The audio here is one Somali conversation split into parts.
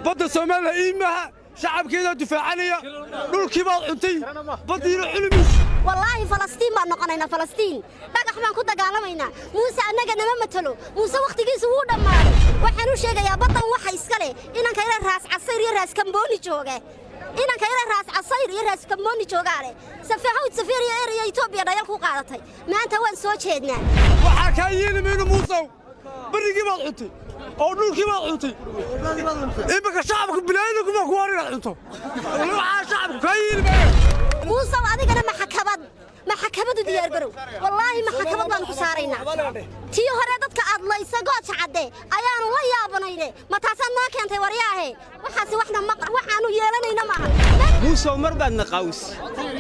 بدل سومالها إيمها شعب كذا دفاعانية دول كبار أنتي بدل علمي والله فلسطين ما نقنينا فلسطين دغخ بان ku dagaalamayna Muuse anaga nama matalo Muuse waqtigiisa wuu dhamaaday waxaan u sheegayaa badan waxa iska leh inanka ila raas casayr iyo raas kambooni jooga inanka ila raas casayr iyo raas kambooni joogaale safiir iyo area Ethiopia dayal ku qaadatay maanta waan soo jeednaa waxa ka yeelmayno Muuse بريقي ما عطي أو نولكي ما عطي إيه بقى شعبك بلادك ما كواري عطوا ولو عا شعبك كاين بقى موسى وأنا قلنا ما حكبت ديار قرو والله ما حكبت بان كسارينا تيو هردتك الله يسقط عدي أيان الله يا بنيلي ما تصنع كنت ورياه وحاسي وإحنا وحنو يلنا معه موسى ومر بعد نقاوس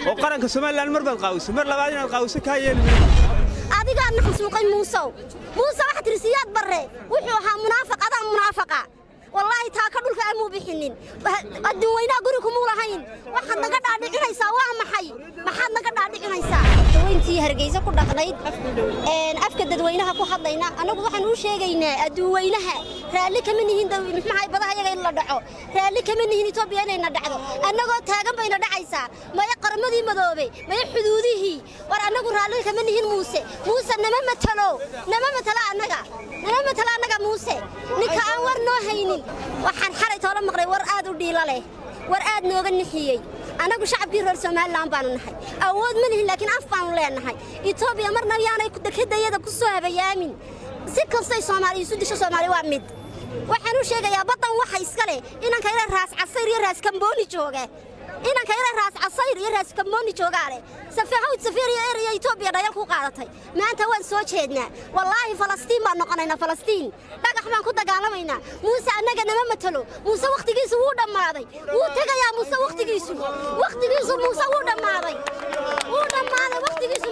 وقرن كسمال لان مر بعد قاوس مر لبعدين القاوس كاين أديك أنا خصوصي موسى واحد رسيات بري وحوها منافقة والله تاكلوا كأمو بحنين الدوينا قولكم ولا هين واحد نقدر نعدي نيسا ما حد نقدر نعدي نيسا دوينتي هرجيزة كل دقيقة أفكد دوينها كل حضينا أنا قلت حنوش جينا الدوينها رالي كمني هند معي بدها يجي إلا دعو رالي كمني هني توبي أنا ندعو أنا قلت هاجم بين دعيسا ما يقرب مدي مذوبي ما يحدوده وأنا قلت رالي كمني هن موسى نما مثلا أنا موسى نكأور نوهيني waxaan xaray toona maqlay war aad u dhiila leh war aad nooga nixiyay anagu shacabkii reer Soomaaliland baan nahay awood ma lihin laakiin af baan leenahay Ethiopia marna yaanay ku dakadayada ku soo habayaamin si kastay Soomaaliya isu disho Soomaali waa mid waxaan u sheegayaa badan waxa iska leh inanka ila raas casayr iyo raas kambooni jooga inanka ila raas casayr iyo raas kambooni joogaale safiir iyo area Ethiopia dayal ku qaadatay maanta waan soo jeednaa wallahi Falastiin baan noqonaynaa Falastiin dagax baan ku dagaalamayna Muuse anaga nama matalo Muuse waqtigiisa wuu dhamaaday wuu tagayaa Muuse waqtigiisu Muuse wuu dhamaaday waqtigiisu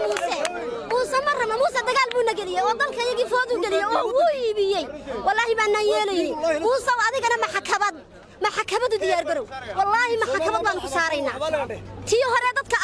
Muuse marna Muuse dagaal buu nagaliyay oo dalkayagii foodu galiyay oo wuu iibiyay wallahi baan yeelayay Muuse adigana ma xakabad diyaar garow wallahi ma xakabad baan ku saarayna tii hore dadka